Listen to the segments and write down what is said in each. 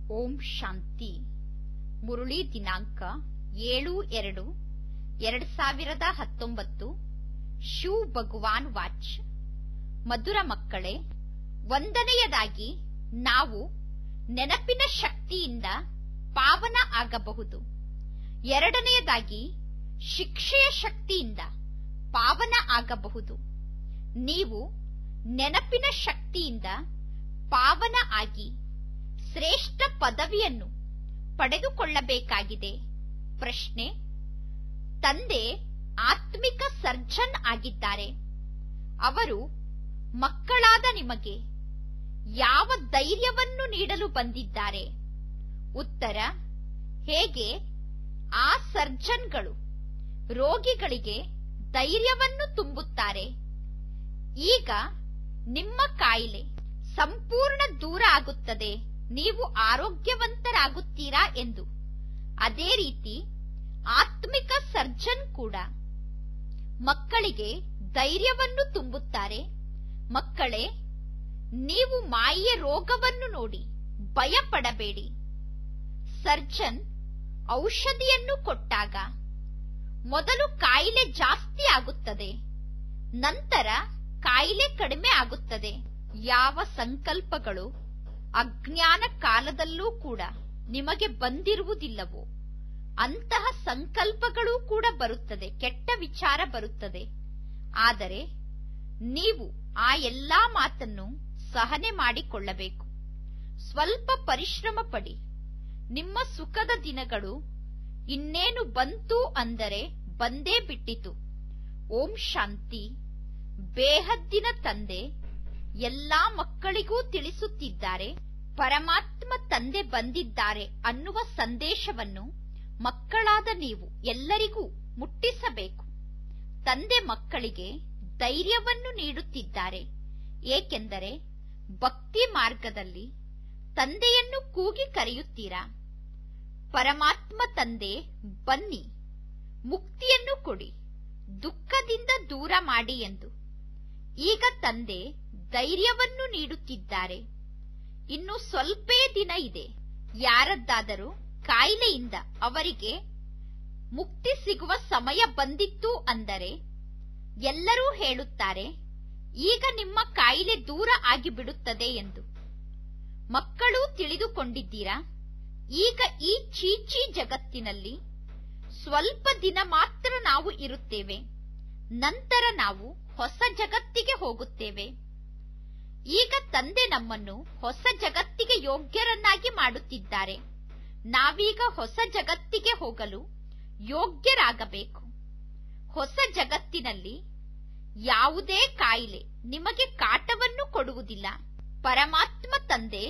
ಓಂ ಶಾಂತಿ. ಮುರುಳಿ ದಿನಾಂಕ 7/2/2019. ಶಿವ್ ಭಗವಾನ್ ವಾಚ್. ಮಧುರ ಮಕ್ಕಳೇ, ಒಂದನೆಯದಾಗಿ ನಾವು ನೆನಪಿನ ಶಕ್ತಿಯಿಂದ ಪಾವನ ಆಗಬಹುದು. ಎರಡನೆಯದಾಗಿ ಶಿಕ್ಷೆಯ ಶಕ್ತಿಯಿಂದ ಪಾವನ ಆಗಬಹುದು. ನೀವು ನೆನಪಿನ ಶಕ್ತಿಯಿಂದ ಪಾವನ ಆಗಿ ಶ್ರೇಷ್ಠ ಪದವಿಯನ್ನು ಪಡೆದುಕೊಳ್ಳಬೇಕಾಗಿದೆ. ಪ್ರಶ್ನೆ: ತಂದೆ ಆತ್ಮಿಕ ಸರ್ಜನ್ ಆಗಿದ್ದಾರೆ. ಅವರು ಮಕ್ಕಳಾದ ನಿಮಗೆ ಯಾವ ಧೈರ್ಯವನ್ನು ನೀಡಲು ಬಂದಿದ್ದಾರೆ? ಉತ್ತರ: ಹೇಗೆ ಆ ಸರ್ಜನ್ಗಳು ರೋಗಿಗಳಿಗೆ ಧೈರ್ಯವನ್ನು ತುಂಬುತ್ತಾರೆ. ಈಗ ನಿಮ್ಮ ಕಾಯಿಲೆ ಸಂಪೂರ್ಣ ದೂರ ಆಗುತ್ತದೆ, ನೀವು ಆರೋಗ್ಯವಂತರಾಗುತ್ತೀರಾ ಎಂದು. ಅದೇ ರೀತಿ ಆತ್ಮಿಕ ಸರ್ಜನ್ ಕೂಡ ಮಕ್ಕಳಿಗೆ ಧೈರ್ಯವನ್ನು ತುಂಬುತ್ತಾರೆ. ಮಕ್ಕಳೇ, ನೀವು ಮಾಯೆಯ ರೋಗವನ್ನು ನೋಡಿ ಭಯಪಡಬೇಡಿ. ಸರ್ಜನ್ ಔಷಧಿಯನ್ನು ಕೊಟ್ಟಾಗ ಮೊದಲು ಕಾಯಿಲೆ ಜಾಸ್ತಿ ಆಗುತ್ತದೆ, ನಂತರ ಕಾಯಿಲೆ ಕಡಿಮೆ ಆಗುತ್ತದೆ. ಯಾವ ಸಂಕಲ್ಪಗಳು ಅಜ್ಞಾನ ಕಾಲದಲ್ಲೂ ಕೂಡ ನಿಮಗೆ ಬಂದಿರುವುದಿಲ್ಲವೋ ಅಂತಹ ಸಂಕಲ್ಪಗಳು ಕೂಡ ಬರುತ್ತದೆ, ಕೆಟ್ಟ ವಿಚಾರ ಬರುತ್ತದೆ. ಆದರೆ ನೀವು ಆ ಎಲ್ಲಾ ಮಾತನ್ನು ಸಹನೆ ಮಾಡಿಕೊಳ್ಳಬೇಕು. ಸ್ವಲ್ಪ ಪರಿಶ್ರಮ ಪಡಿ. ನಿಮ್ಮ ಸುಖದ ದಿನಗಳು ಇನ್ನೇನು ಬಂತು ಅಂದರೆ ಬಂದೇ ಬಿಟ್ಟಿತು. ಓಂ ಶಾಂತಿ. ಬೇಹದ್ದಿನ ತಂದೆ ಎಲ್ಲಾ ಮಕ್ಕಳಿಗೂ ತಿಳಿಸುತ್ತಿದ್ದಾರೆ. ಪರಮಾತ್ಮ ತಂದೆ ಬಂದಿದ್ದಾರೆ ಅನ್ನುವ ಸಂದೇಶವನ್ನು ಮಕ್ಕಳಾದ ನೀವು ಎಲ್ಲರಿಗೂ ಮುಟ್ಟಿಸಬೇಕು. ತಂದೆ ಮಕ್ಕಳಿಗೆ ಧೈರ್ಯವನ್ನು ನೀಡುತ್ತಿದ್ದಾರೆ. ಏಕೆಂದರೆ ಭಕ್ತಿ ಮಾರ್ಗದಲ್ಲಿ ತಂದೆಯನ್ನು ಕೂಗಿ ಕರೆಯುತ್ತೀರಾ. ಪರಮಾತ್ಮ ತಂದೆ ಬನ್ನಿ, ಮುಕ್ತಿಯನ್ನು ಕೊಡಿ, ದುಃಖದಿಂದ ದೂರ ಮಾಡಿ ಎಂದು. ಈಗ ತಂದೆ ಧೈರ್ಯವನ್ನು ನೀಡುತ್ತಿದ್ದಾರೆ. ಇನ್ನು ಸ್ವಲ್ಪೇ ದಿನ ಇದೆ. ಯಾರದ್ದಾದರೂ ಕಾಯಿಲೆಯಿಂದ ಅವರಿಗೆ ಮುಕ್ತಿ ಸಿಗುವ ಸಮಯ ಬಂದಿತ್ತು ಅಂದರೆ ಎಲ್ಲರೂ ಹೇಳುತ್ತಾರೆ, ಈಗ ನಿಮ್ಮ ಕಾಯಿಲೆ ದೂರ ಆಗಿಬಿಡುತ್ತದೆ ಎಂದು. ಮಕ್ಕಳು ತಿಳಿದುಕೊಂಡಿದ್ದೀರಾ? ಈಗ ಈ ಚೀಚಿ ಜಗತ್ತಿನಲ್ಲಿ ಸ್ವಲ್ಪ ದಿನ ಮಾತ್ರ ನಾವು ಇರುತ್ತೇವೆ, ನಂತರ ನಾವು ಹೊಸ ಜಗತ್ತಿಗೆ ಹೋಗುತ್ತೇವೆ. ಈಗ ತಂದೆ ನಮ್ಮನ್ನು ಹೊಸ ಜಗತ್ತಿಗೆ ಯೋಗ್ಯರನ್ನಾಗಿ ಮಾಡುತ್ತಿದ್ದಾರೆ. ನಾವೀಗ ಹೊಸ ಜಗತ್ತಿಗೆ ಹೋಗಲು ಯೋಗ್ಯರಾಗಬೇಕು. ಹೊಸ ಜಗತ್ತಿನಲ್ಲಿ ಯಾವುದೇ ಕಾಯಿಲೆ ನಿಮಗೆ ಕಾಟವನ್ನು ಕೊಡುವುದಿಲ್ಲ. ಪರಮಾತ್ಮ ತಂದೆ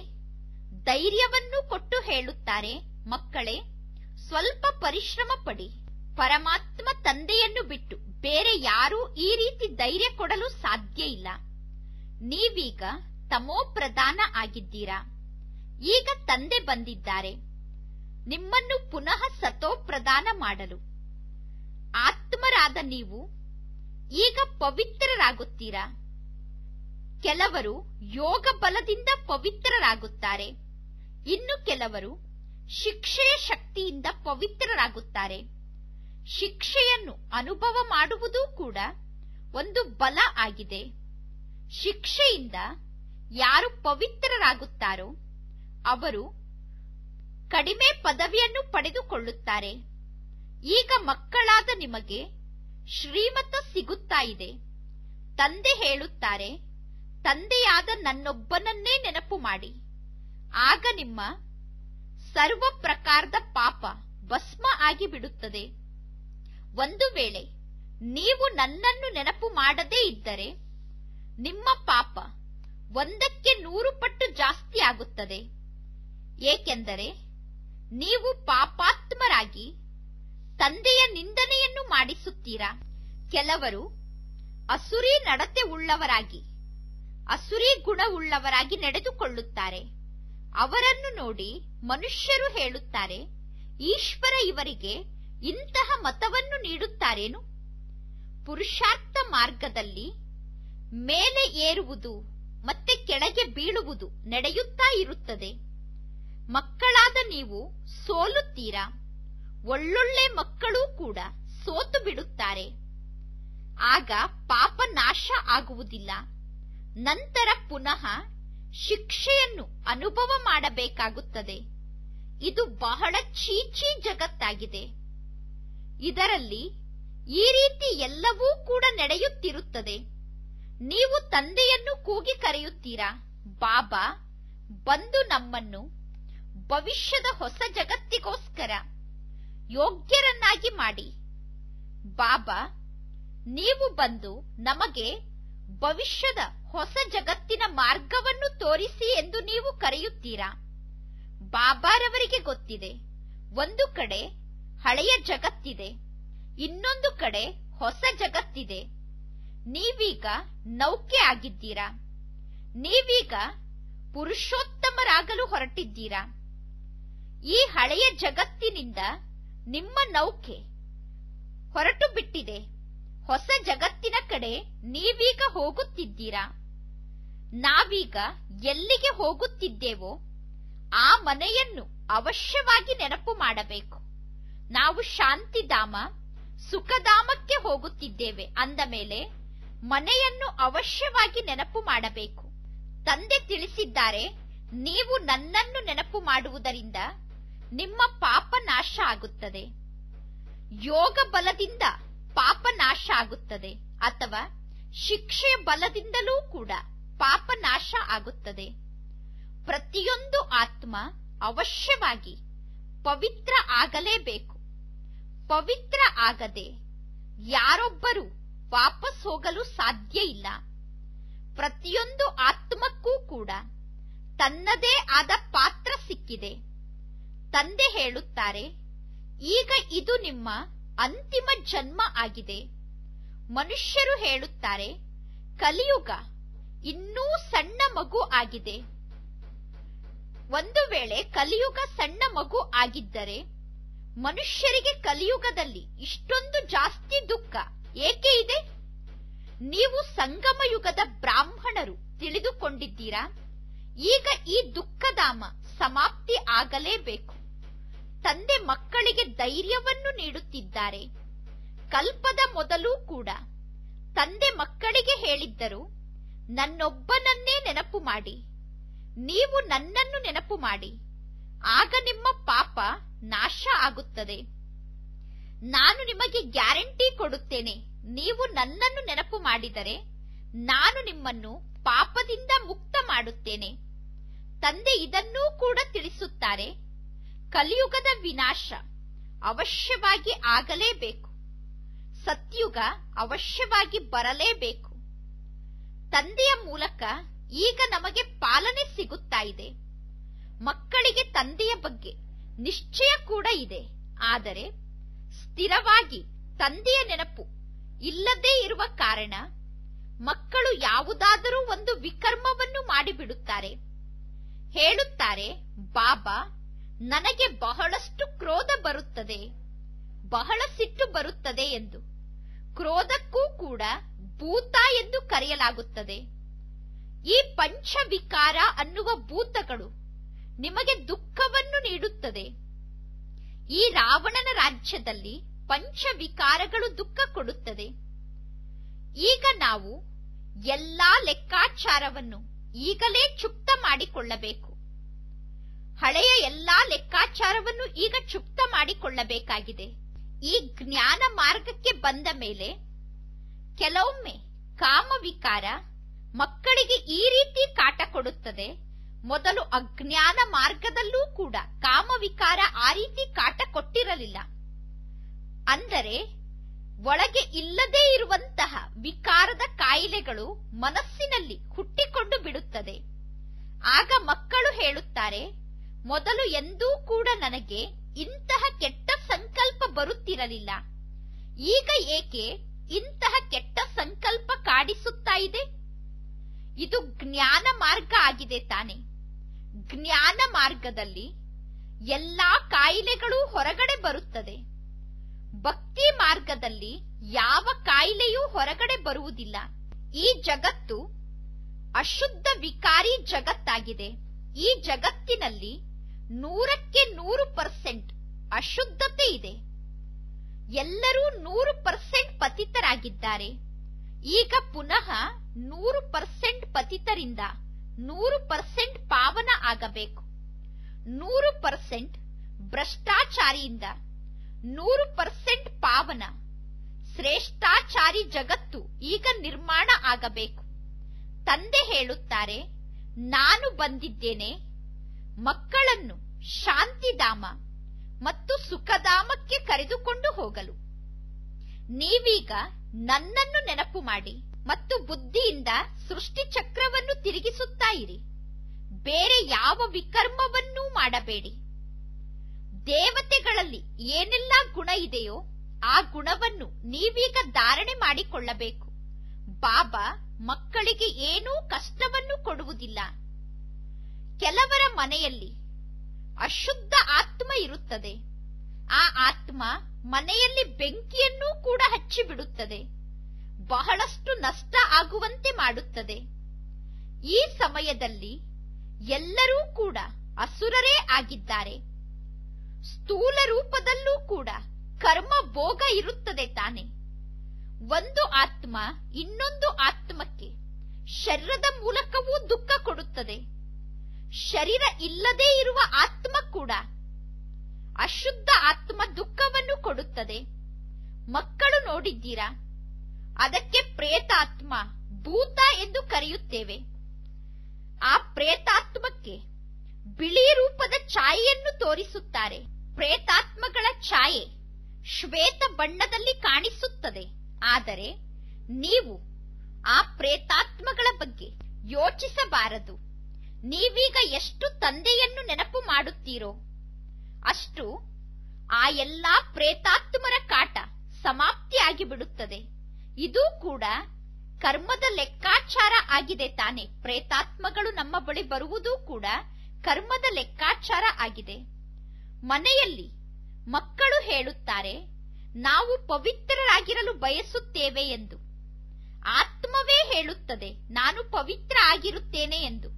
ಧೈರ್ಯವನ್ನು ಕೊಟ್ಟು ಹೇಳುತ್ತಾರೆ, ಮಕ್ಕಳೇ, ಸ್ವಲ್ಪ ಪರಿಶ್ರಮ ಪಡಿ. ಪರಮಾತ್ಮ ತಂದೆಯನ್ನು ಬಿಟ್ಟು ಬೇರೆ ಯಾರೂ ಈ ರೀತಿ ಧೈರ್ಯ ಕೊಡಲು ಸಾಧ್ಯ ಇಲ್ಲ. ನೀವೀಗ ತಮೋ ಪ್ರಧಾನ ಆಗಿದ್ದೀರಾ. ಈಗ ತಂದೆ ಬಂದಿದ್ದಾರೆ ನಿಮ್ಮನ್ನು ಪುನಃ ಸತೋ ಪ್ರಧಾನ ಮಾಡಲು. ಆತ್ಮರಾದ ನೀವು ಈಗ ಪವಿತ್ರರಾಗುತ್ತೀರಾ. ಕೆಲವರು ಯೋಗ ಬಲದಿಂದ ಪವಿತ್ರರಾಗುತ್ತಾರೆ, ಇನ್ನು ಕೆಲವರು ಶಿಕ್ಷೆಯ ಶಕ್ತಿಯಿಂದ ಪವಿತ್ರರಾಗುತ್ತಾರೆ. ಶಿಕ್ಷೆಯನ್ನು ಅನುಭವ ಮಾಡುವುದೂ ಕೂಡ ಒಂದು ಬಲ ಆಗಿದೆ. ಶಿಕ್ಷೆಯಿಂದ ಯಾರು ಪವಿತ್ರರಾಗುತ್ತಾರೋ ಅವರು ಕಡಿಮೆ ಪದವಿಯನ್ನು ಪಡೆದುಕೊಳ್ಳುತ್ತಾರೆ. ಈಗ ಮಕ್ಕಳಾದ ನಿಮಗೆ ಶ್ರೀಮತ ಸಿಗುತ್ತಾ ಇದೆ. ತಂದೆ ಹೇಳುತ್ತಾರೆ, ತಂದೆಯಾದ ನನ್ನೊಬ್ಬನನ್ನೇ ನೆನಪು ಮಾಡಿ, ಆಗ ನಿಮ್ಮ ಸರ್ವ ಪ್ರಕಾರದ ಪಾಪ ಭಸ್ಮ ಆಗಿಬಿಡುತ್ತದೆ. ಒಂದು ವೇಳೆ ನೀವು ನನ್ನನ್ನು ನೆನಪು ಮಾಡದೇ ಇದ್ದರೆ ನಿಮ್ಮ ಪಾಪ 100ಕ್ಕೆ 100 ಪಟ್ಟು ಜಾಸ್ತಿ ಆಗುತ್ತದೆ. ಏಕೆಂದರೆ ನೀವು ಪಾಪಾತ್ಮರಾಗಿ ತಂದೆಯ ನಿಂದನೆಯನ್ನು ಮಾಡಿಸುತ್ತೀರಾ. ಕೆಲವರು ಅಸುರಿ ನಡತೆ ಉಳ್ಳವರಾಗಿ, ಅಸುರಿ ಗುಣವುಳ್ಳವರಾಗಿ ನಡೆದುಕೊಳ್ಳುತ್ತಾರೆ. ಅವರನ್ನು ನೋಡಿ ಮನುಷ್ಯರು ಹೇಳುತ್ತಾರೆ, ಈಶ್ವರ ಇವರಿಗೆ ಇಂತಹ ಮತವನ್ನು ನೀಡುತ್ತಾರೇನು? ಪುರುಷಾರ್ಥ ಮಾರ್ಗದಲ್ಲಿ ಮೇಲೆ ಏರುವುದು ಮತ್ತೆ ಕೆಳಗೆ ಬೀಳುವುದು ನಡೆಯುತ್ತಾ ಇರುತ್ತದೆ. ಮಕ್ಕಳ ನೀವು ಸೋಲುತ್ತೀರಾ. ಒಳ್ಳೊಳ್ಳೆ ಮಕ್ಕಳು ಕೂಡ ಸೋತು ಬಿಡುತ್ತಾರೆ. ಆಗ ಪಾಪ ನಾಶ ಆಗುವುದಿಲ್ಲ. ನಂತರ ಪುನಃ ಶಿಕ್ಷೆಯನ್ನು ಅನುಭವ ಮಾಡಬೇಕಾಗುತ್ತದೆ. ಇದು ಬಹಳ ಚೀಚಿ ಜಗತ್ತಾಗಿದೆ. ಇದರಲ್ಲಿ ಈ ರೀತಿ ಎಲ್ಲವೂ ಕೂಡ ನಡೆಯುತ್ತಿರುತ್ತದೆ. ನೀವು ತಂದೆಯನ್ನು ಕೂಗಿ ಕರೆಯುತ್ತೀರಾ, ಬಾಬಾ ಬಂದು ನಮ್ಮನ್ನು ಭವಿಷ್ಯದ ಹೊಸ ಜಗತ್ತಿಗೋಸ್ಕರ ಯೋಗ್ಯರನ್ನಾಗಿ ಮಾಡಿ. ಬಾಬಾ ನೀವು ಬಂದು ನಮಗೆ ಭವಿಷ್ಯದ ಹೊಸ ಜಗತ್ತಿನ ಮಾರ್ಗವನ್ನು ತೋರಿಸಿ ಎಂದು ನೀವು ಕರೆಯುತ್ತೀರಾ. ಬಾಬಾರವರಿಗೆ ಗೊತ್ತಿದೆ, ಒಂದು ಕಡೆ ಹಳೆಯ ಜಗತ್ತಿದೆ, ಇನ್ನೊಂದು ಕಡೆ ಹೊಸ ಜಗತ್ತಿದೆ. ನೀವೀಗ ನೌಕೆ ಆಗಿದ್ದೀರಾ. ನೀವೀಗ ಪುರುಷೋತ್ತಮರಾಗಲು ಹೊರಟಿದ್ದೀರಾ. ಈ ಹಳೆಯ ಜಗತ್ತಿನಿಂದ ನಿಮ್ಮ ನೌಕೆ ಹೊರಟು ಬಿಟ್ಟಿದೆ. ಹೊಸ ಜಗತ್ತಿನ ಕಡೆ ನೀವೀಗ ಹೋಗುತ್ತಿದ್ದೀರಾ. ನಾವೀಗ ಎಲ್ಲಿಗೆ ಹೋಗುತ್ತಿದ್ದೇವೋ ಆ ಮನೆಯನ್ನು ಅವಶ್ಯವಾಗಿ ನೆನಪು ಮಾಡಬೇಕು. ನಾವು ಶಾಂತಿಧಾಮ, ಸುಖಧಾಮಕ್ಕೆ ಹೋಗುತ್ತಿದ್ದೇವೆ ಅಂದ ಮೇಲೆ ಮನೆಯನ್ನು ಅವಶ್ಯವಾಗಿ ನೆನಪು ಮಾಡಬೇಕು. ತಂದೆ ತಿಳಿಸಿದ್ದಾರೆ, ನೀವು ನನ್ನನ್ನು ನೆನಪು ಮಾಡುವುದರಿಂದ ನಿಮ್ಮ ಪಾಪ ನಾಶ ಆಗುತ್ತದೆ. ಯೋಗ ಬಲದಿಂದ ಪಾಪ ನಾಶ ಆಗುತ್ತದೆ, ಅಥವಾ ಶಿಕ್ಷೆಯ ಬಲದಿಂದಲೂ ಕೂಡ ಪಾಪ ನಾಶ ಆಗುತ್ತದೆ. ಪ್ರತಿಯೊಂದು ಆತ್ಮ ಅವಶ್ಯವಾಗಿ ಪವಿತ್ರ ಆಗಲೇಬೇಕು. ಪವಿತ್ರ ಆಗದೆ ಯಾರೊಬ್ಬರೂ ವಾಪಸ್ ಹೋಗಲು ಸಾಧ್ಯ ಇಲ್ಲ. ಪ್ರತಿಯೊಂದು ಆತ್ಮಕ್ಕೂ ಕೂಡ ತನ್ನದೇ ಆದ ಪಾತ್ರ ಸಿಕ್ಕಿದೆ. ತಂದೆ ಹೇಳುತ್ತಾರೆ, ಈಗ ಇದು ನಿಮ್ಮ ಅಂತಿಮ ಜನ್ಮ ಆಗಿದೆ. ಮನುಷ್ಯರು ಹೇಳುತ್ತಾರೆ, ಕಲಿಯುಗ ಇನ್ನೂ ಸಣ್ಣ ಮಗು ಆಗಿದೆ. ಒಂದು ವೇಳೆ ಕಲಿಯುಗ ಸಣ್ಣ ಮಗು ಆಗಿದ್ದರೆ ಮನುಷ್ಯರಿಗೆ ಕಲಿಯುಗದಲ್ಲಿ ಇಷ್ಟೊಂದು ಜಾಸ್ತಿ ದುಃಖ ಏಕೆ ಇದೆ? ನೀವು ಸಂಗಮ ಯುಗದ ಬ್ರಾಹ್ಮಣರು ತಿಳಿದುಕೊಂಡಿದ್ದೀರಾ. ಈಗ ಈ ದುಃಖಧಾಮ ಸಮಾಪ್ತಿ ಆಗಲೇಬೇಕು. ತಂದೆ ಮಕ್ಕಳಿಗೆ ಧೈರ್ಯವನ್ನು ನೀಡುತ್ತಿದ್ದಾರೆ. ಕಲ್ಪದ ಮೊದಲು ಕೂಡ ತಂದೆ ಮಕ್ಕಳಿಗೆ ಹೇಳಿದ್ದರು, ನನ್ನೊಬ್ಬನನ್ನೇ ನೆನಪು ಮಾಡಿ, ನೀವು ನನ್ನನ್ನು ನೆನಪು ಮಾಡಿ, ಆಗ ನಿಮ್ಮ ಪಾಪ ನಾಶ ಆಗುತ್ತದೆ. ನಾನು ನಿಮಗೆ ಗ್ಯಾರಂಟಿ ಕೊಡುತ್ತೇನೆ, ನೀವು ನನ್ನನ್ನು ನೆನಪು ಮಾಡಿದರೆ ನಾನು ನಿಮ್ಮನ್ನು ಪಾಪದಿಂದ ಮುಕ್ತ ಮಾಡುತ್ತೇನೆ. ತಂದೆ ಇದನ್ನೂ ಕೂಡ ತಿಳಿಸುತ್ತಾರೆ, ಕಲಿಯುಗದ ವಿನಾಶ ಅವಶ್ಯವಾಗಿ ಆಗಲೇಬೇಕು. ಸತ್ಯುಗ ಅವಶ್ಯವಾಗಿ ಬರಲೇಬೇಕು. ತಂದೆಯ ಮೂಲಕ ಈಗ ನಮಗೆ ಪಾಲನೆ ಸಿಗುತ್ತಾ ಇದೆ. ಮಕ್ಕಳಿಗೆ ತಂದೆಯ ಬಗ್ಗೆ ನಿಶ್ಚಯ ಕೂಡ ಇದೆ. ಆದರೆ ಸ್ಥಿರವಾಗಿ ತಂದೆಯ ನೆನಪು ಇಲ್ಲದೇ ಇರುವ ಕಾರಣ ಮಕ್ಕಳು ಯಾವುದಾದರೂ ಒಂದು ವಿಕರ್ಮವನ್ನು ಮಾಡಿಬಿಡುತ್ತಾರೆ. ಹೇಳುತ್ತಾರೆ, ಬಾಬಾ ನನಗೆ ಬಹಳಷ್ಟು ಕ್ರೋಧ ಬರುತ್ತದೆ, ಬಹಳ ಸಿಟ್ಟು ಬರುತ್ತದೆ ಎಂದು. ಕ್ರೋಧಕ್ಕೂ ಕೂಡ ಭೂತ ಎಂದು ಕರೆಯಲಾಗುತ್ತದೆ. ಈ ಪಂಚವಿಕಾರ ಅನ್ನುವ ಭೂತಗಳು ನಿಮಗೆ ದುಃಖವನ್ನು ನೀಡುತ್ತದೆ. ಈ ರಾವಣನ ರಾಜ್ಯದಲ್ಲಿ ಪಂಚವಿಕಾರಗಳು ದುಃಖ ಕೊಡುತ್ತದೆ. ಈಗ ನಾವು ಎಲ್ಲಾ ಲೆಕ್ಕಾಚಾರವನ್ನು ಈಗಲೇ ಚುಪ್ತ ಮಾಡಿಕೊಳ್ಳಬೇಕು. ಹಳೆಯ ಎಲ್ಲಾ ಲೆಕ್ಕಾಚಾರವನ್ನು ಈಗ ಚುಪ್ತ ಮಾಡಿಕೊಳ್ಳಬೇಕಾಗಿದೆ. ಈ ಜ್ಞಾನ ಮಾರ್ಗಕ್ಕೆ ಬಂದ ಮೇಲೆ ಕೆಲವೊಮ್ಮೆ ಕಾಮವಿಕಾರ ಮಕ್ಕಳಿಗೆ ಈ ರೀತಿ ಕಾಟ ಕೊಡುತ್ತದೆ. ಮೊದಲು ಅಜ್ಞಾನ ಮಾರ್ಗದಲ್ಲೂ ಕೂಡ ಕಾಮವಿಕಾರ ಆ ರೀತಿ ಕಾಟ ಕೊಟ್ಟಿರಲಿಲ್ಲ. ಅಂದರೆ ಒಳಗೆ ಇಲ್ಲದೇ ಇರುವಂತಹ ವಿಕಾರದ ಕಾಯಿಲೆಗಳು ಮನಸ್ಸಿನಲ್ಲಿ ಹುಟ್ಟಿಕೊಂಡು ಬಿಡುತ್ತದೆ. ಆಗ ಮಕ್ಕಳು ಹೇಳುತ್ತಾರೆ, ಮೊದಲು ಎಂದೂ ಕೂಡ ನನಗೆ ಇಂತಹ ಕೆಟ್ಟ ಸಂಕಲ್ಪ ಬರುತ್ತಿರಲಿಲ್ಲ, ಈಗ ಏಕೆ ಇಂತಹ ಕೆಟ್ಟ ಸಂಕಲ್ಪ ಕಾಡಿಸುತ್ತಾ ಇದೆ? ಇದು ಜ್ಞಾನ ಮಾರ್ಗ ಆಗಿದೆ ತಾನೆ. ಜ್ಞಾನ ಮಾರ್ಗದಲ್ಲಿ ಎಲ್ಲಾ ಕಾಯಿಲೆಗಳು ಹೊರಗಡೆ ಬರುತ್ತದೆ. ಭಕ್ತಿ ಮಾರ್ಗದಲ್ಲಿ ಯಾವ ಕಾಯಿಲೆಯೂ ಹೊರಗಡೆ ಬರುವುದಿಲ್ಲ. ಈ ಜಗತ್ತು ಅಶುದ್ಧ ವಿಕಾರಿ ಜಗತ್ತಾಗಿದೆ. ಈ ಜಗತ್ತಿನಲ್ಲಿ 100% ಅಶುದ್ಧತೆ ಇದೆ. ಎಲ್ಲರೂ 100% ಪತಿತರಾಗಿದ್ದಾರೆ. ಈಗ ಪುನಃ 100% ಪತಿತರಿಂದ 100% ಪಾವನ ಆಗಬೇಕು. 100% ಭ್ರಷ್ಟಾಚಾರಿಯಿಂದ 100% ಪಾವನ ಶ್ರೇಷ್ಠಾಚಾರಿ ಜಗತ್ತು ಈಗ ನಿರ್ಮಾಣ ಆಗಬೇಕು. ತಂದೆ ಹೇಳುತ್ತಾರೆ, ನಾನು ಬಂದಿದ್ದೇನೆ ಮಕ್ಕಳನ್ನು ಶಾಂತಿಧಾಮ ಮತ್ತು ಸುಖಧಾಮಕ್ಕೆ ಕರೆದುಕೊಂಡು ಹೋಗಲು. ನೀವೀಗ ನನ್ನನ್ನು ನೆನಪು ಮಾಡಿ ಮತ್ತು ಬುದ್ಧಿಯಿಂದ ಸೃಷ್ಟಿ ಚಕ್ರವನ್ನು ತಿರುಗಿಸುತ್ತಾ ಇರಿ. ಬೇರೆ ಯಾವ ವಿಕರ್ಮವನ್ನೂ ಮಾಡಬೇಡಿ. ದೇವತೆಗಳಲ್ಲಿ ಏನೆಲ್ಲ ಗುಣ ಇದೆಯೋ ಆ ಗುಣವನ್ನು ನೀವೀಗ ಧಾರಣೆ ಮಾಡಿಕೊಳ್ಳಬೇಕು. ಬಾಬಾ ಮಕ್ಕಳಿಗೆ ಏನೂ ಕಷ್ಟವನ್ನು ಕೊಡುವುದಿಲ್ಲ. ಕೆಲವರ ಮನೆಯಲ್ಲಿ ಅಶುದ್ಧ ಆತ್ಮ ಇರುತ್ತದೆ. ಆ ಆತ್ಮ ಮನೆಯಲ್ಲಿ ಬೆಂಕಿಯನ್ನೂ ಕೂಡ ಹಚ್ಚಿಬಿಡುತ್ತದೆ, ಬಹಳಷ್ಟು ನಷ್ಟ ಆಗುವಂತೆ ಮಾಡುತ್ತದೆ. ಈ ಸಮಯದಲ್ಲಿ ಎಲ್ಲರೂ ಕೂಡ ಅಸುರರೇ ಆಗಿದ್ದಾರೆ. ಸ್ಥೂಲ ರೂಪದಲ್ಲೂ ಕೂಡ ಕರ್ಮ ಭೋಗ ಇರುತ್ತದೆ ತಾನೆ. ಒಂದು ಆತ್ಮ ಇನ್ನೊಂದು ಆತ್ಮಕ್ಕೆ ಶರೀರದ ಮೂಲಕವೂ ದುಃಖ ಕೊಡುತ್ತದೆ. ಶರೀರ ಇಲ್ಲದೇ ಇರುವ ಆತ್ಮ ಕೂಡ ಅಶುದ್ಧ ಆತ್ಮ ದುಃಖವನ್ನು ಕೊಡುತ್ತದೆ. ಮಕ್ಕಳು ನೋಡಿದ್ದೀರಾ? ಅದಕ್ಕೆ ಪ್ರೇತಾತ್ಮ, ಭೂತ ಎಂದು ಕರೆಯುತ್ತೇವೆ. ಆ ಪ್ರೇತಾತ್ಮಕ್ಕೆ ಬಿಳಿ ರೂಪದ ಛಾಯೆಯನ್ನು ತೋರಿಸುತ್ತಾರೆ. ಪ್ರೇತಾತ್ಮಗಳ ಛಾಯೆ ಶ್ವೇತ ಬಣ್ಣದಲ್ಲಿ ಕಾಣಿಸುತ್ತದೆ. ಆದರೆ ನೀವು ಆ ಪ್ರೇತಾತ್ಮಗಳ ಬಗ್ಗೆ ಯೋಚಿಸಬಾರದು. ನೀವೀಗ ಎಷ್ಟು ತಂದೆಯನ್ನು ನೆನಪು ಮಾಡುತ್ತೀರೋ ಅಷ್ಟು ಆ ಎಲ್ಲಾ ಪ್ರೇತಾತ್ಮರ ಕಾಟ ಸಮಾಪ್ತಿಯಾಗಿ ಬಿಡುತ್ತದೆ. ಇದು ಕೂಡ ಕರ್ಮದ ಲೆಕ್ಕಾಚಾರ ಆಗಿದೆ ತಾನೆ. ಪ್ರೇತಾತ್ಮಗಳು ನಮ್ಮ ಬಳಿ ಬರುವುದೂ ಕೂಡ ಕರ್ಮದ ಲೆಕ್ಕಾಚಾರ ಆಗಿದೆ. ಮನೆಯಲ್ಲಿ ಮಕ್ಕಳು ಹೇಳುತ್ತಾರೆ, ನಾವು ಪವಿತ್ರರಾಗಿರಲು ಬಯಸುತ್ತೇವೆ ಎಂದು. ಆತ್ಮವೇ ಹೇಳುತ್ತದೆ, ನಾನು ಪವಿತ್ರ ಆಗಿರುತ್ತೇನೆ ಎಂದು.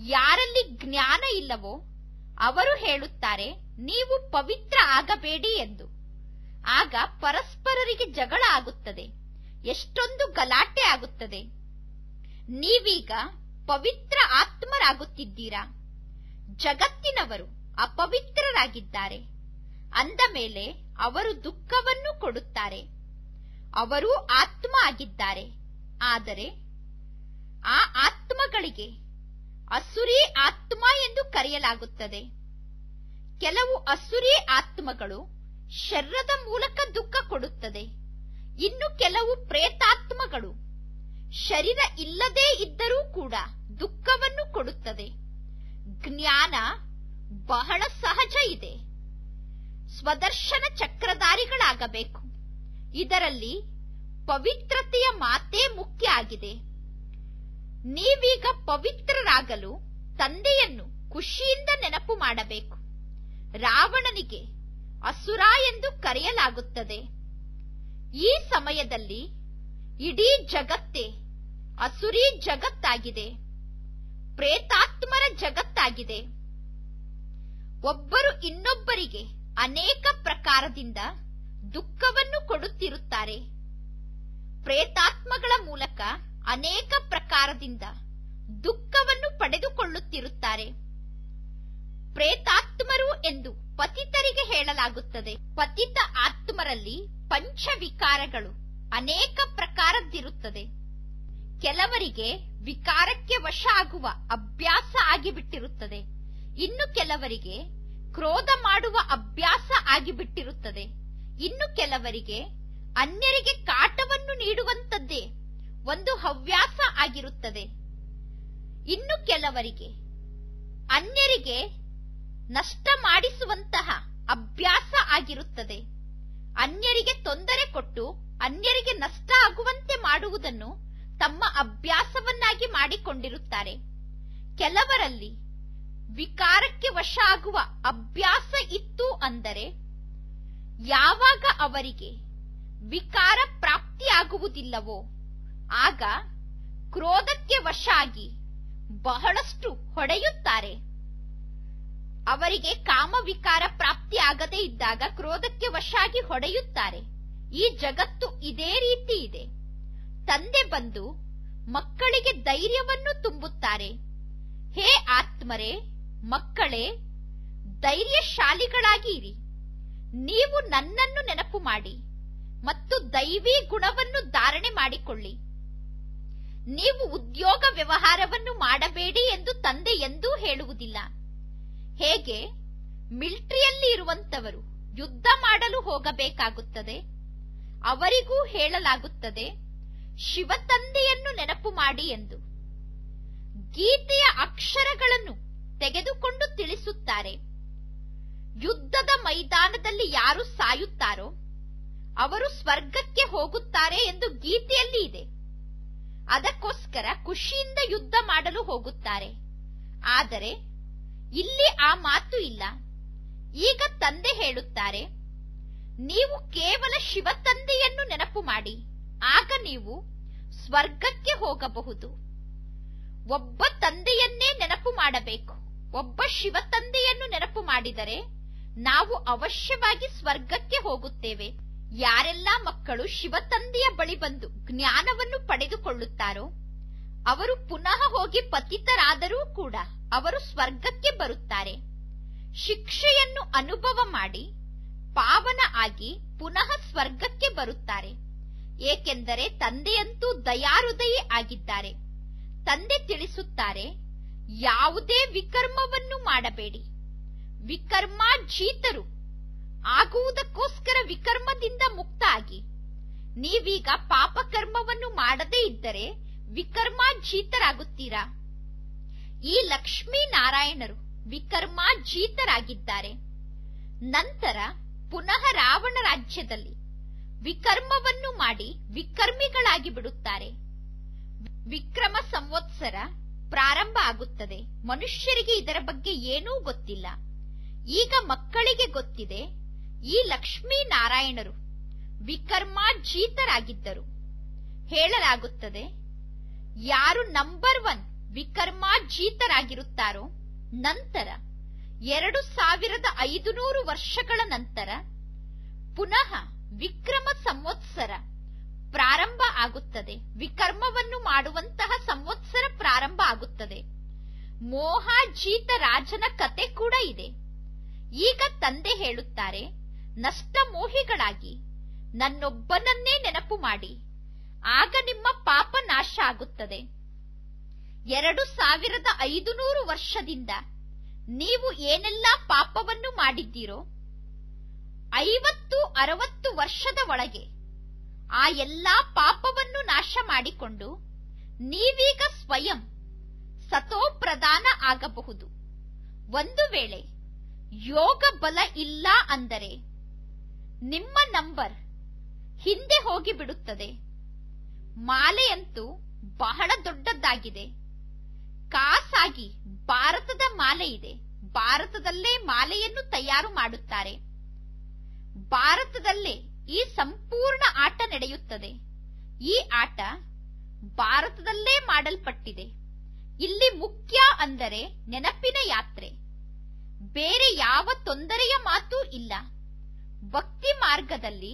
ಯಾರಲ್ಲಿ ಜ್ಞಾನ ಇಲ್ಲವೋ ಅವರು ಹೇಳುತ್ತಾರೆ, ನೀವು ಪವಿತ್ರ ಆಗಬೇಡಿ ಎಂದು. ಆಗ ಪರಸ್ಪರರಿಗೆ ಜಗಳ ಆಗುತ್ತದೆ, ಎಷ್ಟೊಂದು ಗಲಾಟೆ ಆಗುತ್ತದೆ. ನೀವೀಗ ಪವಿತ್ರ ಆತ್ಮರಾಗುತ್ತಿದ್ದೀರಾ. ಜಗತ್ತಿನವರು ಅಪವಿತ್ರರಾಗಿದ್ದಾರೆ ಅಂದ ಮೇಲೆ ಅವರು ದುಃಖವನ್ನು ಕೊಡುತ್ತಾರೆ. ಅವರೂ ಆತ್ಮ ಆಗಿದ್ದಾರೆ. ಆದರೆ ಆ ಆತ್ಮಗಳಿಗೆ ಅಸುರಿ ಆತ್ಮ ಎಂದು ಕರೆಯಲಾಗುತ್ತದೆ. ಕೆಲವು ಅಸುರಿ ಆತ್ಮಗಳು ಶರೀರದ ಮೂಲಕ ದುಃಖ ಕೊಡುತ್ತದೆ. ಇನ್ನು ಕೆಲವು ಪ್ರೇತಾತ್ಮಗಳು ಶರೀರ ಇಲ್ಲದೇ ಇದ್ದರೂ ಕೂಡ ದುಃಖವನ್ನು ಕೊಡುತ್ತದೆ. ಜ್ಞಾನ ಬಹಳ ಸಹಜ ಇದೆ. ಸ್ವದರ್ಶನ ಚಕ್ರಧಾರಿಗಳಾಗಬೇಕು. ಇದರಲ್ಲಿ ಪವಿತ್ರತೆಯ ಮಾತೇ ಮುಖ್ಯ ಆಗಿದೆ. ನೀವೀಗ ಪವಿತ್ರರಾಗಲು ತಂದೆಯನ್ನು ಖುಷಿಯಿಂದ ನೆನಪು ಮಾಡಬೇಕು. ರಾವಣನಿಗೆ ಅಸುರ ಎಂದು ಕರೆಯಲಾಗುತ್ತದೆ. ಈ ಸಮಯದಲ್ಲಿ ಇಡೀ ಜಗತ್ತೇ ಅಸುರಿ ಜಗತ್ತಾಗಿದೆ, ಪ್ರೇತಾತ್ಮರ ಜಗತ್ತಾಗಿದೆ. ಒಬ್ಬರು ಇನ್ನೊಬ್ಬರಿಗೆ ಅನೇಕ ಪ್ರಕಾರದಿಂದ ದುಃಖವನ್ನು ಕೊಡುತ್ತಿರುತ್ತಾರೆ. ಪ್ರೇತಾತ್ಮಗಳ ಮೂಲಕ ಅನೇಕ ಪ್ರಕಾರದಿಂದ ದುಃಖವನ್ನು ಪಡೆದುಕೊಳ್ಳುತ್ತಿರುತ್ತಾರೆ. ಪ್ರೇತಾತ್ಮರು ಎಂದು ಪತಿತರಿಗೆ ಹೇಳಲಾಗುತ್ತದೆ. ಪತಿತ ಆತ್ಮರಲ್ಲಿ ಪಂಚವಿಕಾರಗಳು ಅನೇಕ ಪ್ರಕಾರದ್ದಿರುತ್ತದೆ. ಕೆಲವರಿಗೆ ವಿಕಾರಕ್ಕೆ ವಶ ಆಗುವ ಅಭ್ಯಾಸ ಆಗಿಬಿಟ್ಟಿರುತ್ತದೆ. ಇನ್ನು ಕೆಲವರಿಗೆ ಕ್ರೋಧ ಮಾಡುವ ಅಭ್ಯಾಸ ಆಗಿಬಿಟ್ಟಿರುತ್ತದೆ. ಇನ್ನು ಕೆಲವರಿಗೆ ಅನ್ಯರಿಗೆ ಕಾಟವನ್ನು ನೀಡುವಂತದ್ದೇ ಒಂದು ಹವ್ಯಾಸ ಆಗಿರುತ್ತದೆ. ಇನ್ನು ಕೆಲವರಿಗೆ ಅನ್ಯರಿಗೆ ನಷ್ಟ ಮಾಡಿಸುವಂತಹ ಅಭ್ಯಾಸ ಆಗಿರುತ್ತದೆ. ಅನ್ಯರಿಗೆ ತೊಂದರೆ ಕೊಟ್ಟು ಅನ್ಯರಿಗೆ ನಷ್ಟ ಆಗುವಂತೆ ಮಾಡುವುದನ್ನು ತಮ್ಮ ಅಭ್ಯಾಸವನ್ನಾಗಿ ಮಾಡಿಕೊಂಡಿರುತ್ತಾರೆ. ಕೆಲವರಲ್ಲಿ ವಿಕಾರಕ್ಕೆ ವಶ ಆಗುವ ಅಭ್ಯಾಸ ಇತ್ತು ಅಂದರೆ ಯಾವಾಗ ಅವರಿಗೆ ವಿಕಾರ ಪ್ರಾಪ್ತಿಯಾಗುವುದಿಲ್ಲವೋ ಆಗ ಕ್ರೋಧಕ್ಕೆ ವಶ ಆಗಿ ಬಹಳಷ್ಟು ಹೊಡೆಯುತ್ತಾರೆ. ಅವರಿಗೆ ಕಾಮವಿಕಾರ ಪ್ರಾಪ್ತಿಯಾಗದೇ ಇದ್ದಾಗ ಕ್ರೋಧಕ್ಕೆ ವಶಾಗಿ ಹೊಡೆಯುತ್ತಾರೆ. ಈ ಜಗತ್ತು ಇದೇ ರೀತಿ ಇದೆ. ತಂದೆ ಬಂದು ಮಕ್ಕಳಿಗೆ ಧೈರ್ಯವನ್ನು ತುಂಬುತ್ತಾರೆ. ಹೇ ಆತ್ಮರೇ, ಮಕ್ಕಳೇ, ಧೈರ್ಯಶಾಲಿಗಳಾಗಿ ಇರಿ. ನೀವು ನನ್ನನ್ನು ನೆನಪು ಮಾಡಿ ಮತ್ತು ದೈವಿ ಗುಣವನ್ನು ಧಾರಣೆ ಮಾಡಿಕೊಳ್ಳಿ. ನೀವು ಉದ್ಯೋಗ ವ್ಯವಹಾರವನ್ನು ಮಾಡಬೇಡಿ ಎಂದು ತಂದೆ ಎಂದೂ ಹೇಳುವುದಿಲ್ಲ. ಹೇಗೆ ಮಿಲಿಟರಿಯಲ್ಲಿ ಇರುವಂತವರು ಯುದ್ಧ ಮಾಡಲು ಹೋಗಬೇಕಾಗುತ್ತದೆ, ಅವರಿಗೂ ಹೇಳಲಾಗುತ್ತದೆ ಶಿವತಂದೆಯನ್ನು ನೆನಪು ಮಾಡಿ ಎಂದು. ಗೀತೆಯ ಅಕ್ಷರಗಳನ್ನು ತೆಗೆದುಕೊಂಡು ತಿಳಿಸುತ್ತಾರೆ. ಯುದ್ಧದ ಮೈದಾನದಲ್ಲಿ ಯಾರು ಸಾಯುತ್ತಾರೋ ಅವರು ಸ್ವರ್ಗಕ್ಕೆ ಹೋಗುತ್ತಾರೆ ಎಂದು ಗೀತೆಯಲ್ಲಿ ಇದೆ. ಅದಕ್ಕೋಸ್ಕರ ಖುಷಿಯಿಂದ ಯುದ್ಧ ಮಾಡಲು ಹೋಗುತ್ತಾರೆ. ಆದರೆ ಇಲ್ಲಿ ಆ ಮಾತು ಇಲ್ಲ. ಈಗ ತಂದೆ ಹೇಳುತ್ತಾರೆ, ನೀವು ಕೇವಲ ಶಿವತಂದೆಯನ್ನು ನೆನಪು ಮಾಡಿ, ಆಗ ನೀವು ಸ್ವರ್ಗಕ್ಕೆ ಹೋಗಬಹುದು. ಒಬ್ಬ ತಂದೆಯನ್ನೇ ನೆನಪು ಮಾಡಬೇಕು. ಒಬ್ಬ ಶಿವತಂದೆಯನ್ನು ನೆನಪು ಮಾಡಿದರೆ ನಾವು ಅವಶ್ಯವಾಗಿ ಸ್ವರ್ಗಕ್ಕೆ ಹೋಗುತ್ತೇವೆ. ಯಾರೆಲ್ಲ ಮಕ್ಕಳು ಶಿವತಂದೆಯ ಬಳಿ ಬಂದು ಜ್ಞಾನವನ್ನು ಪಡೆದುಕೊಳ್ಳುತ್ತಾರೋ ಅವರು ಪುನಃ ಹೋಗಿ ಪತಿತರಾದರೂ ಕೂಡ ಅವರು ಸ್ವರ್ಗಕ್ಕೆ ಬರುತ್ತಾರೆ. ಶಿಕ್ಷೆಯನ್ನು ಅನುಭವ ಮಾಡಿ ಪಾವನ ಆಗಿ ಪುನಃ ಸ್ವರ್ಗಕ್ಕೆ ಬರುತ್ತಾರೆ. ಏಕೆಂದರೆ ತಂದೆಯಂತೂ ದಯಾಹೃದಯಿ ಆಗಿದ್ದಾರೆ. ತಂದೆ ತಿಳಿಸುತ್ತಾರೆ, ಯಾವುದೇ ವಿಕರ್ಮವನ್ನು ಮಾಡಬೇಡಿ. ವಿಕರ್ಮಾಜೀತರು ಆಗುವುದಕ್ಕೋಸ್ಕರ ವಿಕರ್ಮದಿಂದ ಮುಕ್ತ ಆಗಿ. ನೀವೀಗ ಪಾಪಕರ್ಮವನ್ನು ಮಾಡದೇ ಇದ್ದರೆ ವಿಕರ್ಮಾಜೀತರಾಗುತ್ತೀರಾ. ಈ ಲಕ್ಷ್ಮೀನಾರಾಯಣರು ವಿಕರ್ಮಾಜೀತರಾಗಿದ್ದಾರೆ. ನಂತರ ಪುನಃ ರಾವಣ ರಾಜ್ಯದಲ್ಲಿ ವಿಕರ್ಮವನ್ನು ಮಾಡಿ ವಿಕರ್ಮಿಗಳಾಗಿ ಬಿಡುತ್ತಾರೆ. ವಿಕ್ರಮ ಸಂವತ್ಸರ ಪ್ರಾರಂಭ ಆಗುತ್ತದೆ. ಮನುಷ್ಯರಿಗೆ ಇದರ ಬಗ್ಗೆ ಏನೂ ಗೊತ್ತಿಲ್ಲ. ಈಗ ಮಕ್ಕಳಿಗೆ ಗೊತ್ತಿದೆ. ಈ ಲಕ್ಷ್ಮೀನಾರಾಯಣರು ವಿಕರ್ಮಾಜೀತರಾಗಿದ್ದರು. ಹೇಳಲಾಗುತ್ತದೆ, ಯಾರು ನಂಬರ್ 1 ವಿಕರ್ಮಾಜೀತರಾಗಿರುತ್ತಾರೋ ನಂತರ 2500 ವರ್ಷಗಳ ನಂತರ ಪುನಃ ವಿಕ್ರಮ ಸಂವತ್ಸರ ಪ್ರಾರಂಭ ಆಗುತ್ತದೆ. ವಿಕರ್ಮವನ್ನು ಮಾಡುವಂತಹ ಸಂವತ್ಸರ ಪ್ರಾರಂಭ ಆಗುತ್ತದೆ. ಮೋಹಾಜೀತ ರಾಜನ ಕತೆ ಕೂಡ ಇದೆ. ಈಗ ತಂದೆ ಹೇಳುತ್ತಾರೆ, ನಷ್ಟ ಮೋಹಿಗಳಾಗಿ ನನ್ನೊಬ್ಬನನ್ನೇ ನೆನಪು ಮಾಡಿ, ಆಗ ನಿಮ್ಮ ಪಾಪ ನಾಶ ಆಗುತ್ತದೆ. 2500 ವರ್ಷದಿಂದ ನೀವು ಏನೆಲ್ಲ ಪಾಪವನ್ನು ಮಾಡಿದ್ದೀರೋ 50-60 ವರ್ಷದ ಒಳಗೆ ಆ ಎಲ್ಲಾ ಪಾಪವನ್ನು ನಾಶ ಮಾಡಿಕೊಂಡು ನೀವೀಗ ಸ್ವಯಂ ಸತೋಪ್ರಧಾನ ಆಗಬಹುದು. ಒಂದು ವೇಳೆ ಯೋಗ ಬಲ ಇಲ್ಲ ಅಂದರೆ ನಿಮ್ಮ ನಂಬರ್ ಹಿಂದೆ ಹೋಗಿಬಿಡುತ್ತದೆ. ಮಾಲೆಯಂತೂ ಬಹಳ ದೊಡ್ಡದಾಗಿದೆ. ಖಾಸಾಗಿ ಭಾರತದ ಮಾಲೆ ಇದೆ. ಭಾರತದಲ್ಲೇ ಮಾಲೆಯನ್ನು ತಯಾರು ಮಾಡುತ್ತಾರೆ. ಭಾರತದಲ್ಲೇ ಈ ಸಂಪೂರ್ಣ ಆಟ ನಡೆಯುತ್ತದೆ. ಈ ಆಟ ಭಾರತದಲ್ಲೇ ಮಾಡಲ್ಪಟ್ಟಿದೆ. ಇಲ್ಲಿ ಮುಖ್ಯ ಅಂದರೆ ನೆನಪಿನ ಯಾತ್ರೆ. ಬೇರೆ ಯಾವ ತೊಂದರೆಯ ಮಾತೂ ಇಲ್ಲ. ಭಕ್ತಿ ಮಾರ್ಗದಲ್ಲಿ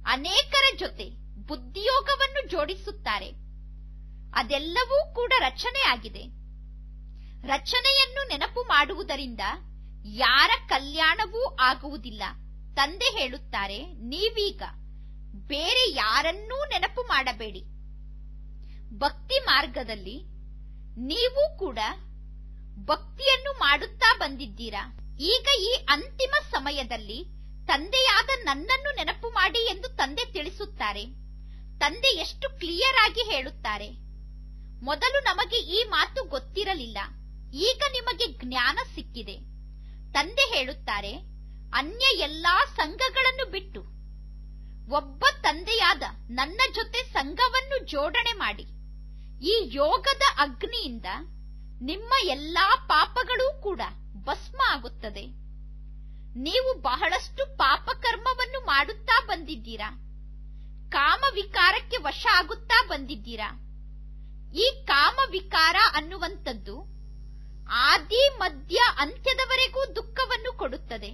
ಅನೇಕರ ಜೊತೆ ಬುದ್ಧಿಯೋಗವನ್ನು ಜೋಡಿಸುತ್ತಾರೆ. ಅದೆಲ್ಲವೂ ಕೂಡ ರಚನೆ ಆಗಿದೆ. ರಚನೆಯನ್ನು ನೆನಪು ಮಾಡುವುದರಿಂದ ಯಾರ ಕಲ್ಯಾಣವೂ ಆಗುವುದಿಲ್ಲ. ತಂದೆ ಹೇಳುತ್ತಾರೆ, ನೀವೀಗ ಬೇರೆ ಯಾರನ್ನೂ ನೆನಪು ಮಾಡಬೇಡಿ. ಭಕ್ತಿ ಮಾರ್ಗದಲ್ಲಿ ನೀವು ಕೂಡ ಭಕ್ತಿಯನ್ನು ಮಾಡುತ್ತಾ ಬಂದಿದ್ದೀರಾ. ಈಗ ಈ ಅಂತಿಮ ಸಮಯದಲ್ಲಿ ತಂದೆಯಾದ ನನ್ನನ್ನು ನೆನಪು ಮಾಡಿ ಎಂದು ತಂದೆ ತಿಳಿಸುತ್ತಾರೆ. ತಂದೆ ಎಷ್ಟು ಕ್ಲಿಯರ್ ಆಗಿ ಹೇಳುತ್ತಾರೆ. ಮೊದಲು ನಮಗೆ ಈ ಮಾತು ಗೊತ್ತಿರಲಿಲ್ಲ. ಈಗ ನಿಮಗೆ ಜ್ಞಾನ ಸಿಕ್ಕಿದೆ. ತಂದೆ ಹೇಳುತ್ತಾರೆ, ಅನ್ಯ ಎಲ್ಲಾ ಸಂಘಗಳನ್ನು ಬಿಟ್ಟು ಒಬ್ಬ ತಂದೆಯಾದ ನನ್ನ ಜೊತೆ ಸಂಘವನ್ನು ಜೋಡಣೆ ಮಾಡಿ. ಈ ಯೋಗದ ಅಗ್ನಿಯಿಂದ ನಿಮ್ಮ ಎಲ್ಲಾ ಪಾಪಗಳೂ ಕೂಡ ಭಸ್ಮ ಆಗುತ್ತದೆ. ನೀವು ಬಹಳಷ್ಟು ಪಾಪಕರ್ಮವನ್ನು ಮಾಡುತ್ತಾ ಬಂದಿದ್ದೀರಾ. ಕಾಮ ವಿಕಾರಕ್ಕೆ ವಶ ಆಗುತ್ತಾ ಬಂದಿದ್ದೀರಾ. ಈ ಕಾಮ ವಿಕಾರ ಅನ್ನುವಂಥದ್ದು ಆದಿ ಮಧ್ಯ ಅಂತ್ಯದವರೆಗೂ ದುಃಖವನ್ನು ಕೊಡುತ್ತದೆ.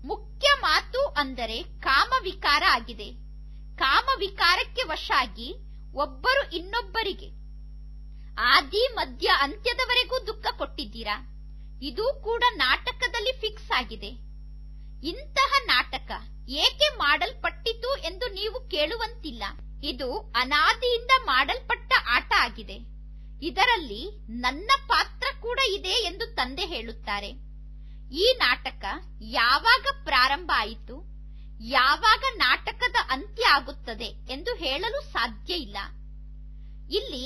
ಮುಖ್ಯ ಮಾತು ಅಂದರೆ ಕಾಮವಿಕಾರ ಆಗಿದೆ. ಕಾಮವಿಕಾರಕ್ಕೆ ವಶ ಆಗಿ ಒಬ್ಬರು ಇನ್ನೊಬ್ಬರಿಗೆ ಆದಿ ಮಧ್ಯ ಅಂತ್ಯದವರೆಗೂ ದುಃಖ ಕೊಟ್ಟಿದ್ದೀರಾ. ಇದು ಕೂಡ ನಾಟಕದಲ್ಲಿ ಫಿಕ್ಸ್ ಆಗಿದೆ. ಇಂತಹ ನಾಟಕ ಏಕೆ ಮಾಡಲ್ಪಟ್ಟಿತು ಎಂದು ನೀವು ಕೇಳುವಂತಿಲ್ಲ. ಇದು ಅನಾದಿಯಿಂದ ಮಾಡಲ್ಪಟ್ಟ ಆಟ ಆಗಿದೆ. ಇದರಲ್ಲಿ ನನ್ನ ಪಾತ್ರ ಕೂಡ ಇದೆ ಎಂದು ತಂದೆ ಹೇಳುತ್ತಾರೆ. ಈ ನಾಟಕ ಯಾವಾಗ ಪ್ರಾರಂಭ ಆಯಿತು, ಯಾವಾಗ ನಾಟಕದ ಅಂತ್ಯ ಆಗುತ್ತದೆ ಎಂದು ಹೇಳಲು ಸಾಧ್ಯ ಇಲ್ಲ. ಇಲ್ಲಿ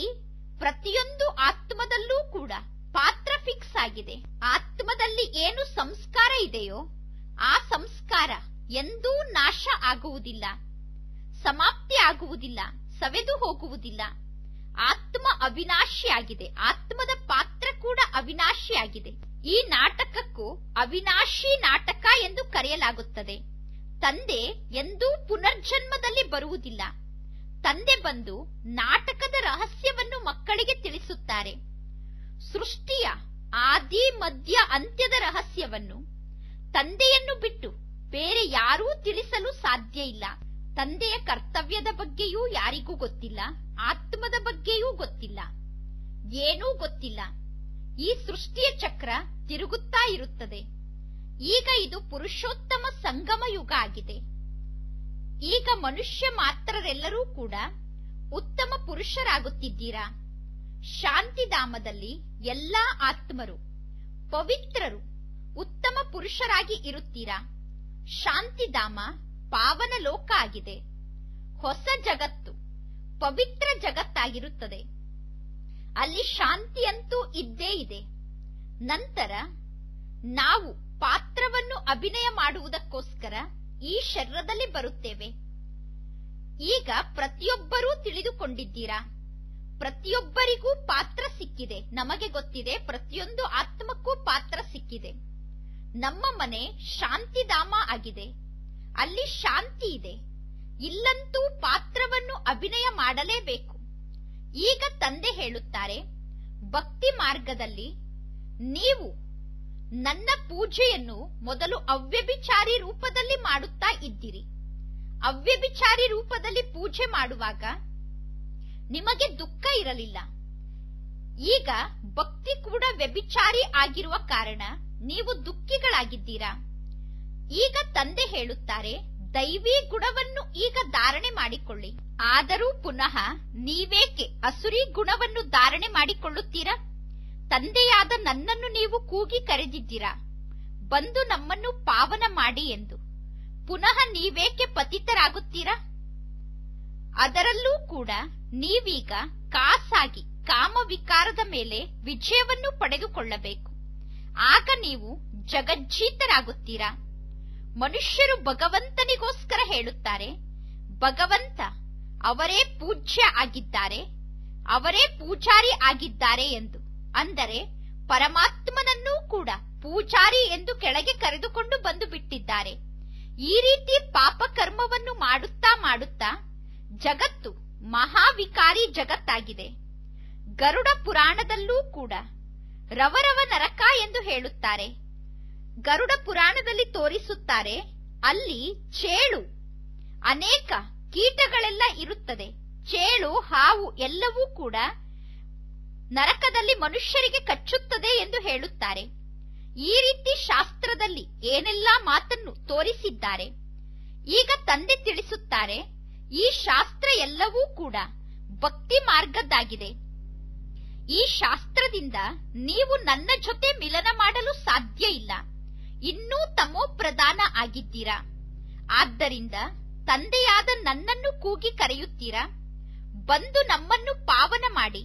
ಪ್ರತಿಯೊಂದು ಆತ್ಮದಲ್ಲೂ ಕೂಡ ಪಾತ್ರ ಫಿಕ್ಸ್ ಆಗಿದೆ. ಆತ್ಮದಲ್ಲಿ ಏನು ಸಂಸ್ಕಾರ ಇದೆಯೋ ಆ ಸಂಸ್ಕಾರ ಎಂದೂ ನಾಶ ಆಗುವುದಿಲ್ಲ, ಸಮಾಪ್ತಿ ಆಗುವುದಿಲ್ಲ, ಸವೆದು ಹೋಗುವುದಿಲ್ಲ. ಆತ್ಮ ಅವಿನಾಶಿಯಾಗಿದೆ. ಆತ್ಮದ ಪಾತ್ರ ಕೂಡ ಅವಿನಾಶಿಯಾಗಿದೆ. ಈ ನಾಟಕಕ್ಕೂ ಅವಿನಾಶಿ ನಾಟಕ ಎಂದು ಕರೆಯಲಾಗುತ್ತದೆ. ತಂದೆ ಎಂದೂ ಪುನರ್ಜನ್ಮದಲ್ಲಿ ಬರುವುದಿಲ್ಲ. ತಂದೆ ಬಂದು ನಾಟಕದ ರಹಸ್ಯವನ್ನು ಮಕ್ಕಳಿಗೆ ತಿಳಿಸುತ್ತಾರೆ. ಸೃಷ್ಟಿಯ ಆದಿ ಮಧ್ಯ ಅಂತ್ಯದ ರಹಸ್ಯವನ್ನು ತಂದೆಯನ್ನು ಬಿಟ್ಟು ಬೇರೆ ಯಾರೂ ತಿಳಿಸಲು ಸಾಧ್ಯ ಇಲ್ಲ. ತಂದೆಯ ಕರ್ತವ್ಯದ ಬಗ್ಗೆಯೂ ಯಾರಿಗೂ ಗೊತ್ತಿಲ್ಲ, ಆತ್ಮದ ಬಗ್ಗೆಯೂ ಗೊತ್ತಿಲ್ಲ, ಏನೂ ಗೊತ್ತಿಲ್ಲ. ಈ ಸೃಷ್ಟಿಯ ಚಕ್ರ ತಿರುಗುತ್ತಾ ಇರುತ್ತದೆ. ಈಗ ಇದು ಪುರುಷೋತ್ತಮ ಸಂಗಮ ಯುಗ ಆಗಿದೆ. ಈಗ ಮನುಷ್ಯ ಮಾತ್ರರೆಲ್ಲರೂ ಕೂಡ ಉತ್ತಮ ಪುರುಷರಾಗುತ್ತಿದ್ದೀರಾ. ಶಾಂತಿಧಾಮದಲ್ಲಿ ಎಲ್ಲಾ ಆತ್ಮರು ಪವಿತ್ರರು, ಉತ್ತಮ ಪುರುಷರಾಗಿ ಇರುತ್ತೀರಾ. ಶಾಂತಿಧಾಮ ಪಾವನ ಲೋಕ ಆಗಿದೆ. ಹೊಸ ಜಗತ್ತು ಪವಿತ್ರ ಜಗತ್ತಾಗಿರುತ್ತದೆ. ಅಲ್ಲಿ ಶಾಂತಿಯಂತೂ ಇದ್ದೇ ಇದೆ. ನಂತರ ನಾವು ಪಾತ್ರವನ್ನು ಅಭಿನಯ ಮಾಡುವುದಕ್ಕೋಸ್ಕರ ಈ ಶರೀರದಲ್ಲಿ ಬರುತ್ತೇವೆ. ಈಗ ಪ್ರತಿಯೊಬ್ಬರೂ ತಿಳಿದುಕೊಂಡಿದ್ದೀರಾ. ಪ್ರತಿಯೊಬ್ಬರಿಗೂ ಪಾತ್ರ ಸಿಕ್ಕಿದೆ. ನಮಗೆ ಗೊತ್ತಿದೆ, ಪ್ರತಿಯೊಂದು ಆತ್ಮಕ್ಕೂ ಪಾತ್ರ ಸಿಕ್ಕಿದೆ. ನಮ್ಮ ಮನೆ ಶಾಂತಿಧಾಮ ಆಗಿದೆ. ಅಲ್ಲಿ ಶಾಂತಿ ಇದೆ. ಇಲ್ಲಂತೂ ಪಾತ್ರವನ್ನು ಅಭಿನಯ ಮಾಡಲೇಬೇಕು. ಈಗ ತಂದೆ ಹೇಳುತ್ತಾರೆ, ಭಕ್ತಿ ಮಾರ್ಗದಲ್ಲಿ ನೀವು ನನ್ನ ಪೂಜೆಯನ್ನು ಮೊದಲು ಅವ್ಯಭಿಚಾರಿ ರೂಪದಲ್ಲಿ ಮಾಡುತ್ತಾ ಇದ್ದೀರಿ. ಅವ್ಯಭಿಚಾರಿ ರೂಪದಲ್ಲಿ ಪೂಜೆ ಮಾಡುವಾಗ ನಿಮಗೆ ದುಃಖ ಇರಲಿಲ್ಲ. ಈಗ ಭಕ್ತಿ ಕೂಡ ವ್ಯಭಿಚಾರಿ ಆಗಿರುವ ಕಾರಣ ನೀವು ದುಃಖಿಗಳಾಗಿದ್ದೀರಾ. ಈಗ ತಂದೆ ಹೇಳುತ್ತಾರೆ, ದೈವಿ ಗುಣವನ್ನು ಈಗ ಧಾರಣೆ ಮಾಡಿಕೊಳ್ಳಿ. ಆದರೂ ಪುನಃ ನೀವೇಕೆ ಅಸುರಿ ಗುಣವನ್ನು ಧಾರಣೆ ಮಾಡಿಕೊಳ್ಳುತ್ತೀರಾ? ತಂದೆಯಾದ ನನ್ನನ್ನು ನೀವು ಕೂಗಿ ಕರೆದಿದ್ದೀರಾ, ಬಂದು ನಮ್ಮನ್ನು ಪಾವನ ಮಾಡಿ ಎಂದು. ಪುನಃ ನೀವೇಕೆ ಪತಿತರಾಗುತ್ತೀರಾ? ಅದರಲ್ಲೂ ಕೂಡ ನೀವೀಗ ಕಾಸಾಗಿ ಕಾಮವಿಕಾರದ ಮೇಲೆ ವಿಜಯವನ್ನು ಪಡೆದುಕೊಳ್ಳಬೇಕು. ಆಗ ನೀವು ಜಗಜ್ಜೀತರಾಗುತ್ತೀರಾ. ಮನುಷ್ಯರು ಭಗವಂತನಿಗೋಸ್ಕರ ಹೇಳುತ್ತಾರೆ, ಭಗವಂತ ಅವರೇ ಪೂಜ್ಯ ಆಗಿದ್ದಾರೆ, ಅವರೇ ಪೂಜಾರಿ ಆಗಿದ್ದಾರೆ ಎಂದು. ಅಂದರೆ ಪರಮಾತ್ಮನನ್ನೂ ಕೂಡ ಪೂಜಾರಿ ಎಂದು ಕೆಳಗೆ ಕರೆದುಕೊಂಡು ಬಂದು ಬಿಟ್ಟಿದ್ದಾರೆ. ಈ ರೀತಿ ಪಾಪ ಕರ್ಮವನ್ನು ಮಾಡುತ್ತಾ ಮಾಡುತ್ತಾ ಜಗತ್ತು ಮಹಾವಿಕಾರಿ ಜಗತ್ತಾಗಿದೆ. ಗರುಡ ಪುರಾಣದಲ್ಲೂ ಕೂಡ ರವರವ ನರಕ ಎಂದು ಹೇಳುತ್ತಾರೆ. ಗರುಡ ಪುರಾಣದಲ್ಲಿ ತೋರಿಸುತ್ತಾರೆ, ಅಲ್ಲಿ ಚೇಳು, ಅನೇಕ ಕೀಟಗಳೆಲ್ಲ ಇರುತ್ತದೆ. ಚೇಳು, ಹಾವು ಎಲ್ಲವೂ ಕೂಡ ನರಕದಲ್ಲಿ ಮನುಷ್ಯರಿಗೆ ಕಚ್ಚುತ್ತದೆ ಎಂದು ಹೇಳುತ್ತಾರೆ. ಈ ರೀತಿ ಶಾಸ್ತ್ರದಲ್ಲಿ ಏನೆಲ್ಲಾ ಮಾತನ್ನು ತೋರಿಸಿದ್ದಾರೆ. ಈಗ ತಂದೆ ತಿಳಿಸುತ್ತಾರೆ, ಈ ಶಾಸ್ತ್ರ ಎಲ್ಲವೂ ಕೂಡ ಭಕ್ತಿ ಮಾರ್ಗದ್ದಾಗಿದೆ. ಈ ಶಾಸ್ತ್ರದಿಂದ ನೀವು ನನ್ನ ಜೊತೆ ಮಿಲನ ಮಾಡಲು ಸಾಧ್ಯ ಇಲ್ಲ. ಇನ್ನೂ ತಮೋ ಪ್ರಧಾನ ಆಗಿದ್ದೀರಾ. ಆದ್ದರಿಂದ ತಂದೆಯಾದ ನನ್ನನ್ನು ಕೂಗಿ ಕರೆಯುತ್ತೀರಾ, ಬಂದು ನಮ್ಮನ್ನು ಪಾವನ ಮಾಡಿ.